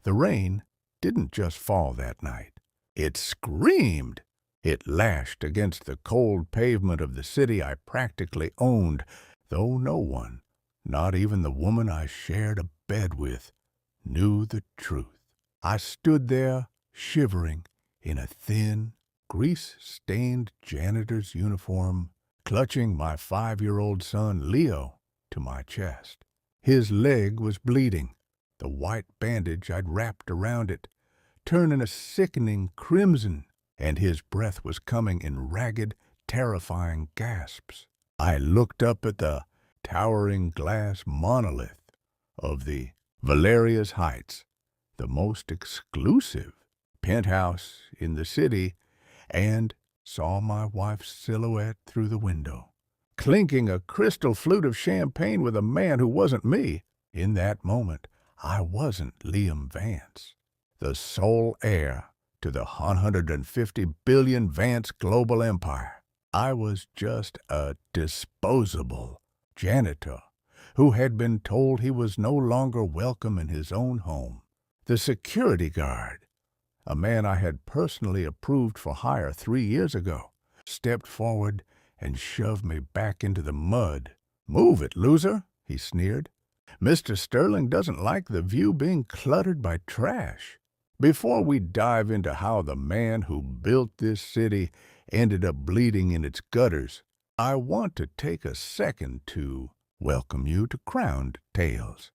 The rain didn't just fall that night. It screamed. It lashed against the cold pavement of the city I practically owned, though no one, not even the woman I shared a bed with, knew the truth. I stood there, shivering, in a thin, grease-stained janitor's uniform, clutching my 5-year-old son, Leo, to my chest. His leg was bleeding, the white bandage I'd wrapped around it turning a sickening crimson, and his breath was coming in ragged, terrifying gasps. I looked up at the towering glass monolith of the Valeria's Heights, the most exclusive penthouse in the city, and saw my wife's silhouette through the window, clinking a crystal flute of champagne with a man who wasn't me. In that moment, I wasn't Liam Vance, the sole heir to the 150 billion Vance global empire. I was just a disposable janitor who had been told he was no longer welcome in his own home. The security guard, a man I had personally approved for hire 3 years ago, stepped forward and shoved me back into the mud. "Move it, loser," he sneered. "Mr. Sterling doesn't like the view being cluttered by trash." Before we dive into how the man who built this city ended up bleeding in its gutters, I want to take a second to welcome you to Crowned Tales.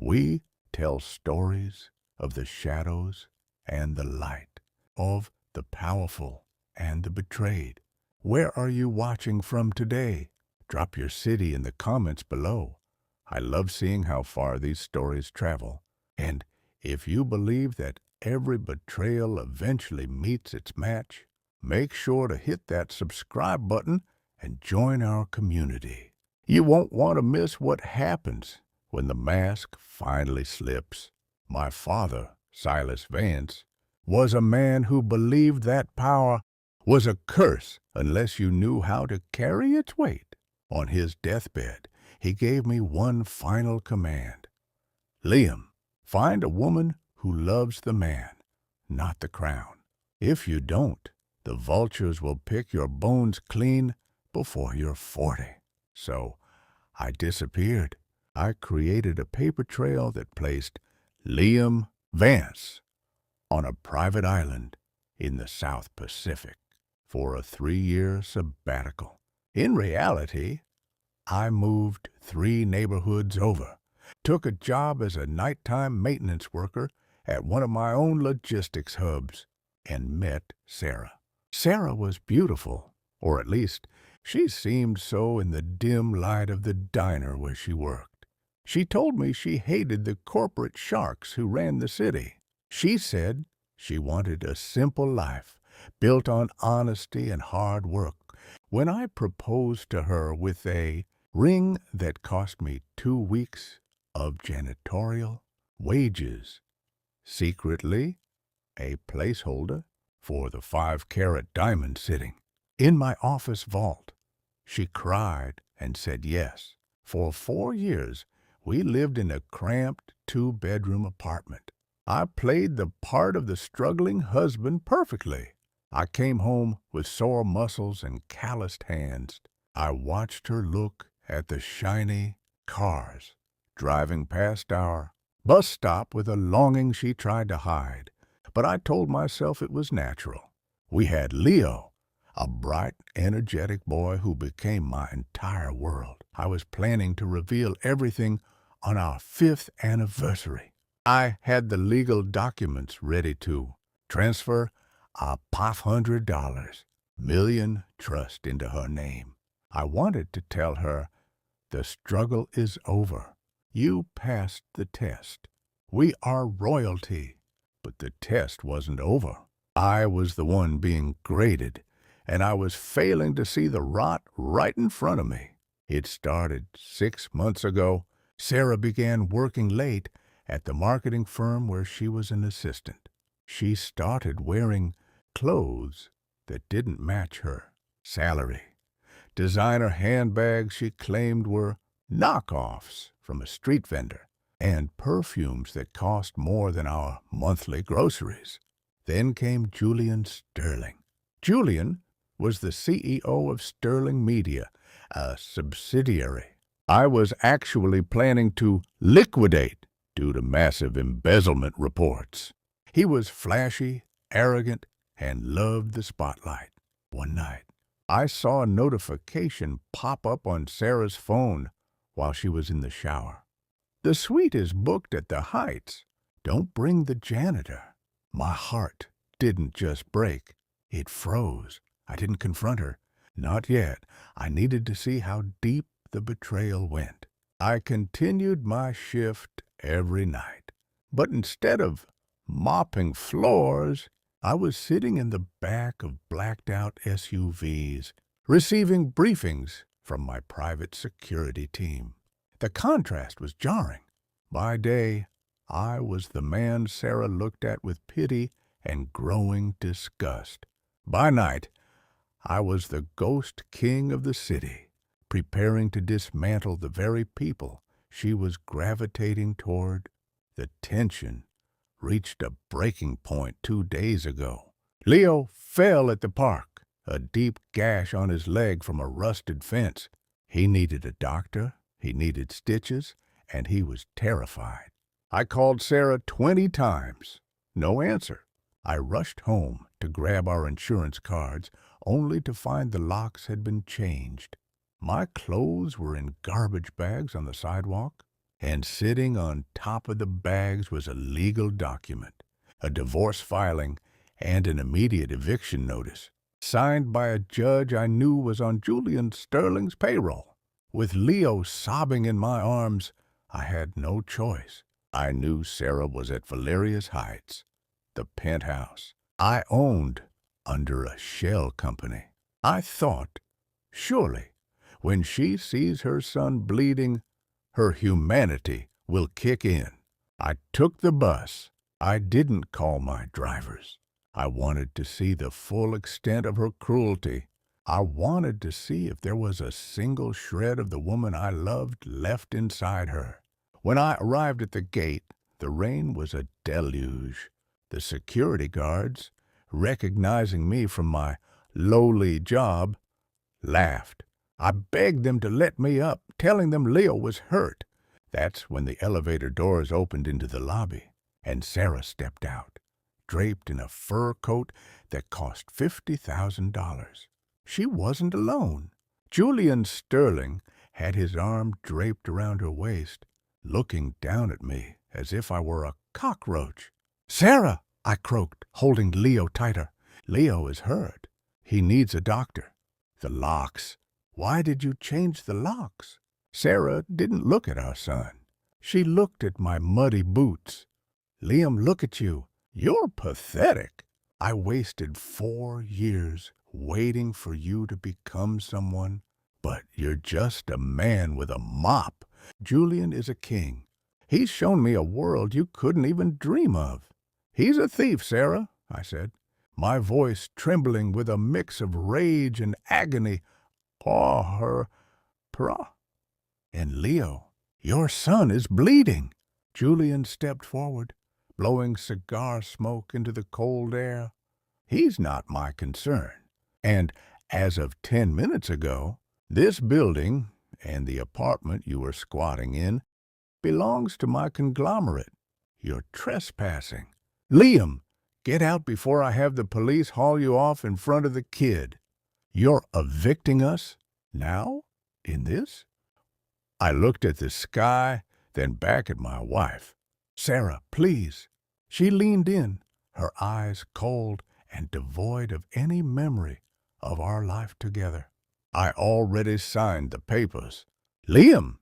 We tell stories of the shadows and the light, of the powerful and the betrayed. Where are you watching from today? Drop your city in the comments below. I love seeing how far these stories travel. And if you believe that every betrayal eventually meets its match, make sure to hit that subscribe button and join our community. You won't want to miss what happens when the mask finally slips. My father, Silas Vance, was a man who believed that power was a curse unless you knew how to carry its weight. On his deathbed, he gave me one final command. "Liam, find a woman who loves the man, not the crown. If you don't, the vultures will pick your bones clean before you're 40. So I disappeared. I created a paper trail that placed Liam Vance on a private island in the South Pacific for a 3-year sabbatical. In reality, I moved 3 neighborhoods over, took a job as a nighttime maintenance worker at one of my own logistics hubs, and met Sarah. Sarah was beautiful, or at least she seemed so in the dim light of the diner where she worked. She told me she hated the corporate sharks who ran the city. She said she wanted a simple life built on honesty and hard work. When I proposed to her with a ring that cost me 2 weeks of janitorial wages, secretly a placeholder for the 5-carat diamond sitting in my office vault, she cried and said yes. For 4 years, we lived in a cramped 2-bedroom apartment. I played the part of the struggling husband perfectly. I came home with sore muscles and calloused hands. I watched her look at the shiny cars driving past our bus stop with a longing she tried to hide, but I told myself it was natural. We had Leo, a bright, energetic boy who became my entire world. I was planning to reveal everything on our 5th anniversary. I had the legal documents ready to transfer a $500 million trust into her name. I wanted to tell her, the struggle is over. You passed the test. We are royalty. But the test wasn't over. I was the one being graded, and I was failing to see the rot right in front of me. It started 6 months ago. Sarah began working late at the marketing firm where she was an assistant. She started wearing clothes that didn't match her salary. Designer handbags she claimed were knockoffs from a street vendor. and perfumes that cost more than our monthly groceries. Then came Julian Sterling. Julian was the CEO of Sterling Media, a subsidiary I was actually planning to liquidate due to massive embezzlement reports. He was flashy, arrogant, and loved the spotlight. One night, I saw a notification pop up on Sarah's phone while she was in the shower. "The suite is booked at the Heights. Don't bring the janitor." My heart didn't just break, it froze. I didn't confront her. Not yet. I needed to see how deep the betrayal went. I continued my shift every night. But instead of mopping floors, I was sitting in the back of blacked-out SUVs, receiving briefings from my private security team. The contrast was jarring. By day, I was the man Sarah looked at with pity and growing disgust. By night, I was the ghost king of the city, preparing to dismantle the very people she was gravitating toward. The tension reached a breaking point 2 days ago. Leo fell at the park, a deep gash on his leg from a rusted fence. He needed a doctor, he needed stitches, and he was terrified. I called Sarah 20 times. No answer. I rushed home to grab our insurance cards, only to find the locks had been changed. My clothes were in garbage bags on the sidewalk, and sitting on top of the bags was a legal document, a divorce filing, and an immediate eviction notice, signed by a judge I knew was on Julian Sterling's payroll. With Leo sobbing in my arms, I had no choice. I knew Sarah was at Valeria's Heights, the penthouse I owned under a shell company. I thought, surely, when she sees her son bleeding, her humanity will kick in. I took the bus. I didn't call my drivers. I wanted to see the full extent of her cruelty. I wanted to see if there was a single shred of the woman I loved left inside her. When I arrived at the gate, the rain was a deluge. The security guards, recognizing me from my lowly job, laughed. I begged them to let me up, telling them Leo was hurt. That's when the elevator doors opened into the lobby, and Sarah stepped out, draped in a fur coat that cost $50,000. She wasn't alone. Julian Sterling had his arm draped around her waist, looking down at me as if I were a cockroach. "Sarah," I croaked, holding Leo tighter. "Leo is hurt. He needs a doctor." "The locks. Why did you change the locks?" Sarah didn't look at our son. She looked at my muddy boots. "Liam, look at you. You're pathetic. I wasted 4 years waiting for you to become someone, but you're just a man with a mop. Julian is a king. He's shown me a world you couldn't even dream of." "He's a thief, Sarah," I said, my voice trembling with a mix of rage and agony. "And Leo, your son is bleeding." Julian stepped forward, blowing cigar smoke into the cold air. "He's not my concern. And as of 10 minutes ago, this building and the apartment you were squatting in belongs to my conglomerate. You're trespassing. Liam, get out before I have the police haul you off in front of the kid. You're evicting us now, in this?" I looked at the sky, then back at my wife. "Sarah, please." She leaned in, her eyes cold and devoid of any memory of our life together. "I already signed the papers." "Liam,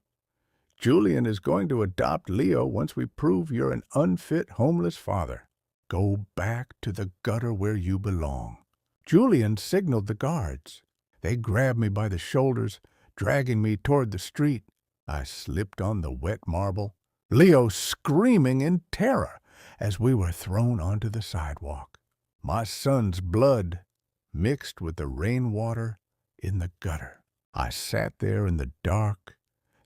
Julian is going to adopt Leo once we prove you're an unfit homeless father. Go back to the gutter where you belong." Julian signaled the guards. They grabbed me by the shoulders, dragging me toward the street. I slipped on the wet marble, Leo screaming in terror as we were thrown onto the sidewalk. My son's blood mixed with the rainwater in the gutter. I sat there in the dark,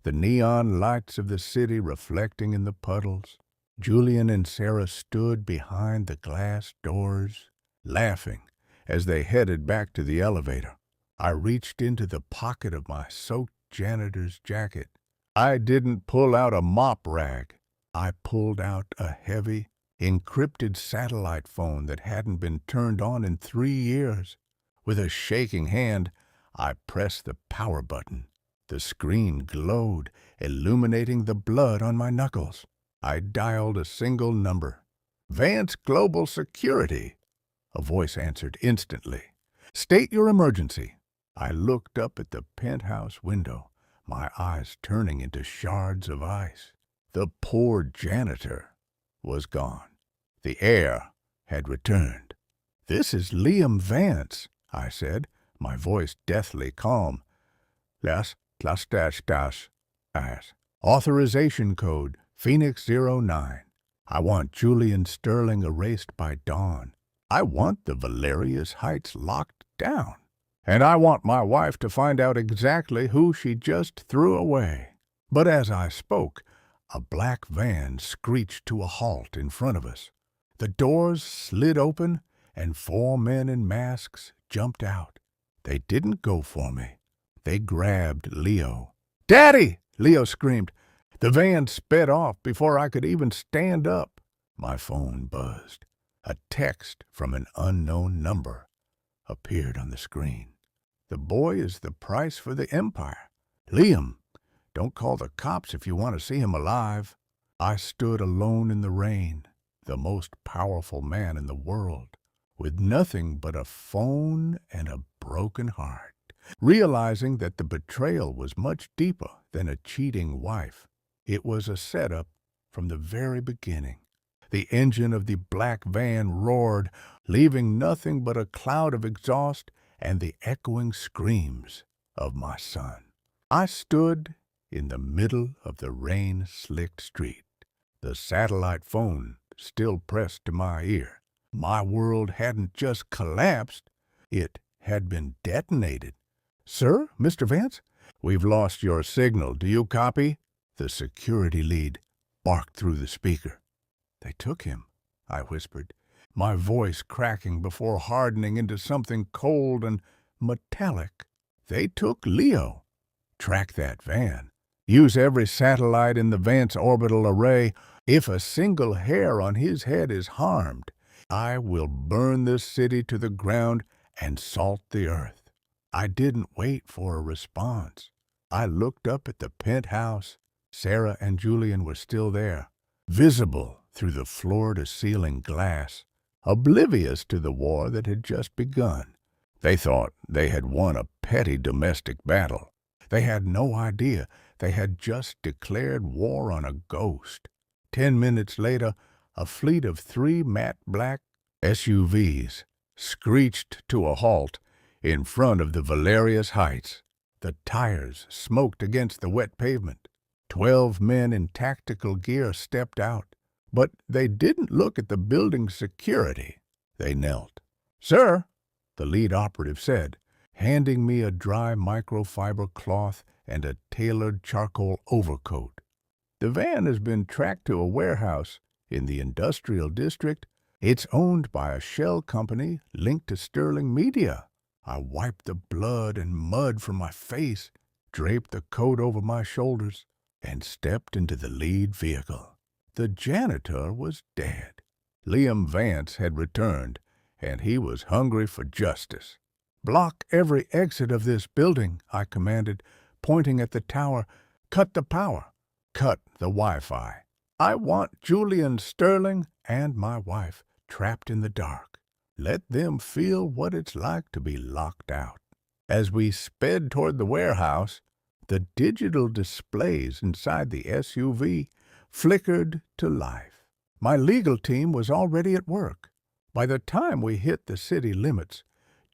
the neon lights of the city reflecting in the puddles. Julian and Sarah stood behind the glass doors, laughing as they headed back to the elevator. I reached into the pocket of my soaked janitor's jacket. I didn't pull out a mop rag. I pulled out a heavy, encrypted satellite phone that hadn't been turned on in 3 years. With a shaking hand, I pressed the power button. The screen glowed, illuminating the blood on my knuckles. I dialed a single number. "Vance Global Security." A voice answered instantly. "State your emergency." I looked up at the penthouse window, my eyes turning into shards of ice. The poor janitor was gone. The heir had returned. "This is Liam Vance," I said, my voice deathly calm. "Las das. Authorization code, Phoenix 09. I want Julian Sterling erased by dawn. I want the Valerius Heights locked down. And I want my wife to find out exactly who she just threw away." But as I spoke, a black van screeched to a halt in front of us. The doors slid open, and 4 men in masks jumped out. They didn't go for me. They grabbed Leo. "Daddy!" Leo screamed. The van sped off before I could even stand up. My phone buzzed. A text from an unknown number appeared on the screen. "The boy is the price for the empire. Liam, don't call the cops if you want to see him alive." I stood alone in the rain, the most powerful man in the world, with nothing but a phone and a broken heart, realizing that the betrayal was much deeper than a cheating wife. It was a setup from the very beginning. The engine of the black van roared, leaving nothing but a cloud of exhaust and the echoing screams of my son. I stood in the middle of the rain-slicked street, the satellite phone still pressed to my ear. My world hadn't just collapsed, it had been detonated. "Sir, Mr. Vance, we've lost your signal. Do you copy?" The security lead barked through the speaker. "They took him," I whispered, my voice cracking before hardening into something cold and metallic. "They took Leo. Track that van. Use every satellite in the Vance orbital array. If a single hair on his head is harmed, I will burn this city to the ground and salt the earth." I didn't wait for a response. I looked up at the penthouse. Sarah and Julian were still there, visible through the floor-to-ceiling glass, oblivious to the war that had just begun. They thought they had won a petty domestic battle. They had no idea they had just declared war on a ghost. 10 minutes later, a fleet of 3 matte black SUVs screeched to a halt in front of the Valerius Heights. The tires smoked against the wet pavement. 12 men in tactical gear stepped out, but they didn't look at the building's security. They knelt. "Sir," the lead operative said, handing me a dry microfiber cloth and a tailored charcoal overcoat. "The van has been tracked to a warehouse in the industrial district. It's owned by a shell company linked to Sterling Media." I wiped the blood and mud from my face, draped the coat over my shoulders, and stepped into the lead vehicle. The janitor was dead. Liam Vance had returned, and he was hungry for justice. "Block every exit of this building," I commanded, pointing at the tower. "Cut the power. Cut the Wi-Fi. I want Julian Sterling and my wife trapped in the dark. Let them feel what it's like to be locked out." As we sped toward the warehouse, the digital displays inside the SUV flickered to life. My legal team was already at work. By the time we hit the city limits,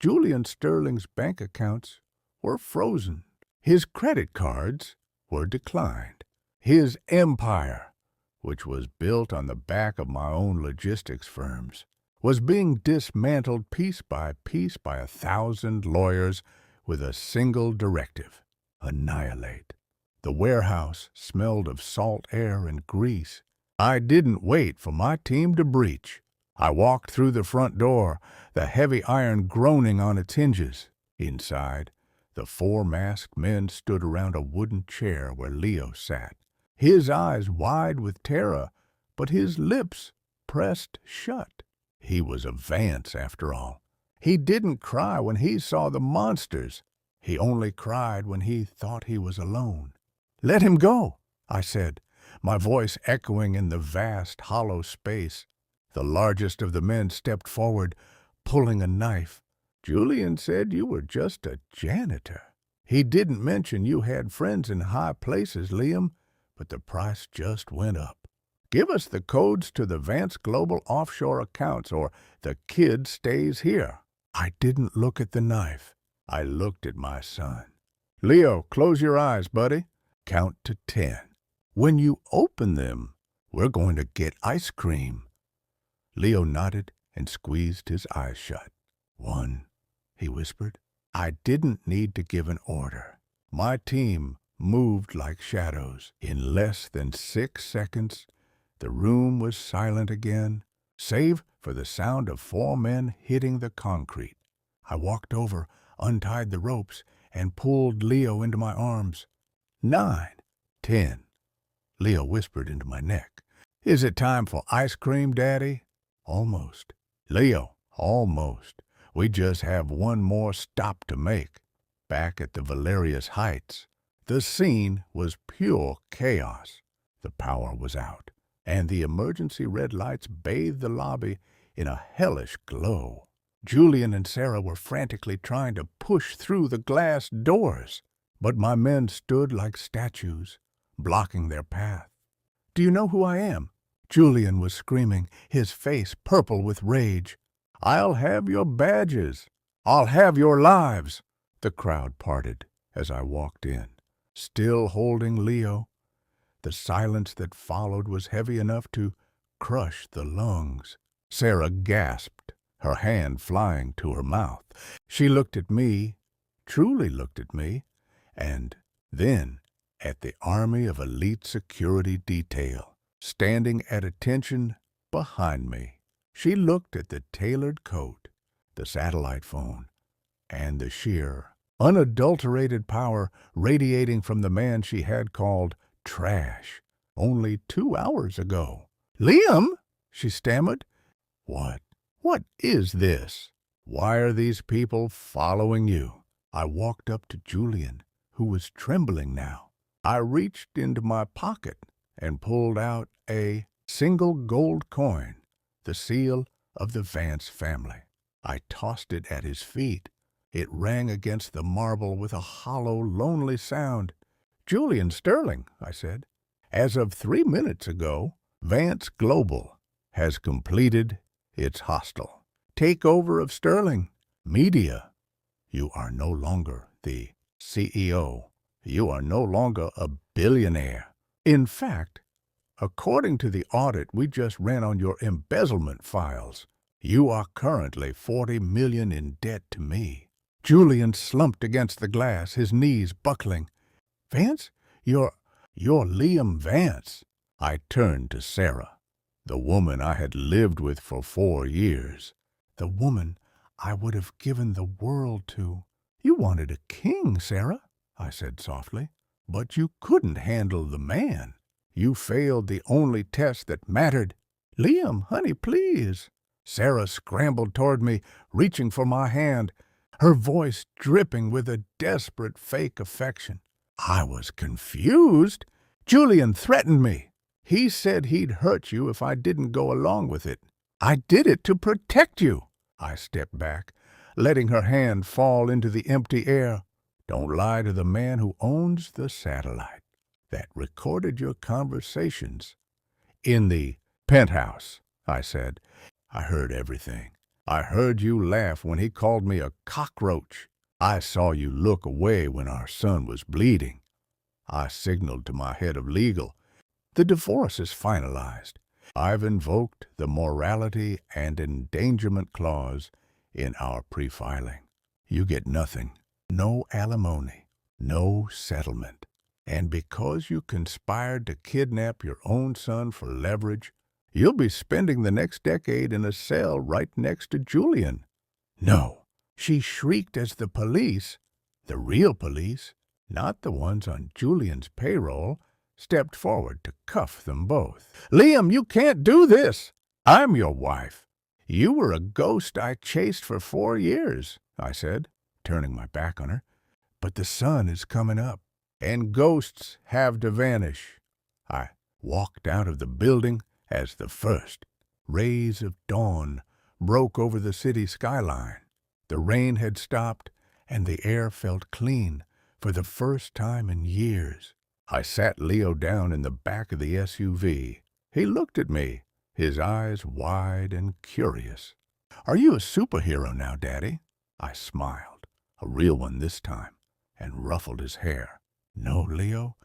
Julian Sterling's bank accounts were frozen. His credit cards were declined. His empire, which was built on the back of my own logistics firms, was being dismantled piece by 1,000 lawyers with a single directive: annihilate. The warehouse smelled of salt air and grease. I didn't wait for my team to breach. I walked through the front door, the heavy iron groaning on its hinges. Inside, the 4 masked men stood around a wooden chair where Leo sat, his eyes wide with terror, but his lips pressed shut. He was a Vance, after all. He didn't cry when he saw the monsters. He only cried when he thought he was alone. "Let him go," I said, my voice echoing in the vast, hollow space. The largest of the men stepped forward, pulling a knife. "Julian said you were just a janitor. He didn't mention you had friends in high places, Liam, but the price just went up. Give us the codes to the Vance Global offshore accounts or the kid stays here." I didn't look at the knife. I looked at my son. "Leo, close your eyes, buddy. Count to 10. When you open them, we're going to get ice cream." Leo nodded and squeezed his eyes shut. "1, he whispered. I didn't need to give an order. My team moved like shadows. In less than 6 seconds, the room was silent again, save for the sound of 4 men hitting the concrete. I walked over, untied the ropes, and pulled Leo into my arms. 9, 10. Leo whispered into my neck. "Is it time for ice cream, Daddy?" "Almost." "Leo, almost. We just have one more stop to make." Back at the Valerius Heights, the scene was pure chaos. The power was out, and the emergency red lights bathed the lobby in a hellish glow. Julian and Sarah were frantically trying to push through the glass doors, but my men stood like statues, blocking their path. "Do you know who I am?" Julian was screaming, his face purple with rage. "I'll have your badges. I'll have your lives." The crowd parted as I walked in, still holding Leo. The silence that followed was heavy enough to crush the lungs. Sarah gasped, her hand flying to her mouth. She looked at me, truly looked at me, and then at the army of elite security detail, standing at attention behind me. She looked at the tailored coat, the satellite phone, and the sheer, unadulterated power radiating from the man she had called trash only 2 hours ago. "Liam," she stammered. What is this? Why are these people following you?" I walked up to Julian, who was trembling now. I reached into my pocket and pulled out a single gold coin, the seal of the Vance family. I tossed it at his feet. It rang against the marble with a hollow, lonely sound. "Julian Sterling," I said, "as of 3 minutes ago, Vance Global has completed its hostile takeover of Sterling Media. You are no longer the CEO. You are no longer a billionaire. In fact, according to the audit we just ran on your embezzlement files, you are currently $40 million in debt to me." Julian slumped against the glass, his knees buckling. "Vance? You're Liam Vance." I turned to Sarah, the woman I had lived with for 4 years, the woman I would have given the world to. "You wanted a king, Sarah," I said softly, "but you couldn't handle the man. You failed the only test that mattered." "Liam, honey, please." Sarah scrambled toward me, reaching for my hand, her voice dripping with a desperate fake affection. I was confused. "Julian threatened me. He said he'd hurt you if I didn't go along with it. I did it to protect you." I stepped back, letting her hand fall into the empty air. "Don't lie to the man who owns the satellite that recorded your conversations." "In the penthouse," I said. "I heard everything. I heard you laugh when he called me a cockroach. I saw you look away when our son was bleeding. I signaled to my head of legal. The divorce is finalized. I've invoked the morality and endangerment clause in our pre-filing. You get nothing. No alimony. No settlement. And because you conspired to kidnap your own son for leverage, you'll be spending the next decade in a cell right next to Julian." "No," she shrieked as the real police, not the ones on Julian's payroll, stepped forward to cuff them both. "Liam, you can't do this! I'm your wife. You were a ghost I chased for 4 years," I said, turning my back on her. "But the sun is coming up, and ghosts have to vanish." I walked out of the building as the first rays of dawn broke over the city skyline. The rain had stopped, and the air felt clean for the first time in years. I sat Leo down in the back of the SUV. He looked at me, his eyes wide and curious. "Are you a superhero now, Daddy?" I smiled, a real one this time, and ruffled his hair. "No, Leo,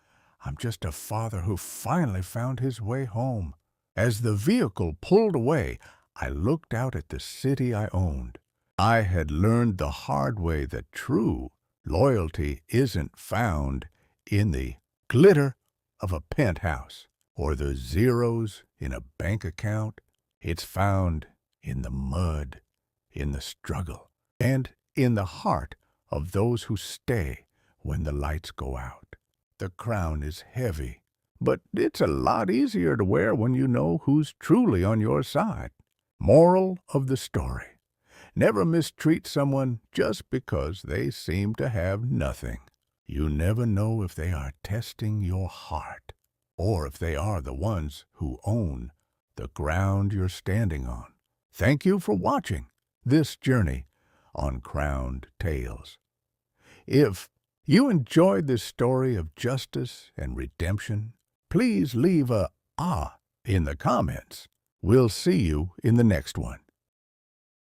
I'm just a father who finally found his way home." As the vehicle pulled away, I looked out at the city I owned. I had learned the hard way that true loyalty isn't found in the glitter of a penthouse or the zeros in a bank account. It's found in the mud, in the struggle, and in the heart of those who stay when the lights go out. The crown is heavy, but it's a lot easier to wear when you know who's truly on your side. Moral of the story: never mistreat someone just because they seem to have nothing. You never know if they are testing your heart, or if they are the ones who own the ground you're standing on. Thank you for watching this journey on Crowned Tales. If you enjoyed this story of justice and redemption, please leave a "ah" in the comments. We'll see you in the next one.